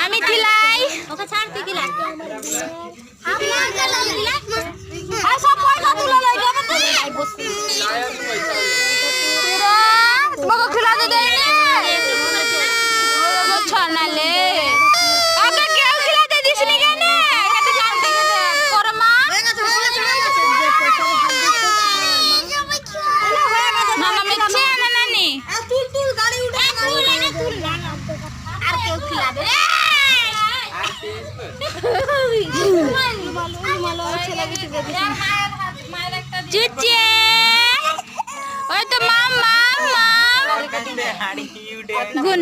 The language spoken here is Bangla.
আমি খিলাই ওকে ছাড় তুই খিলা তোমাকে খিলাতে দেয়নি ছনালে ওকে কেউ খিলাতে দিসনি কেন এটাতে জানতে গেছে করো মা মামা মিচ্ছে না নানি তুল গাড়ি উঠা তুল আর কেউ খিলাবে চুচে ওই তো মাম মাম মাম গুন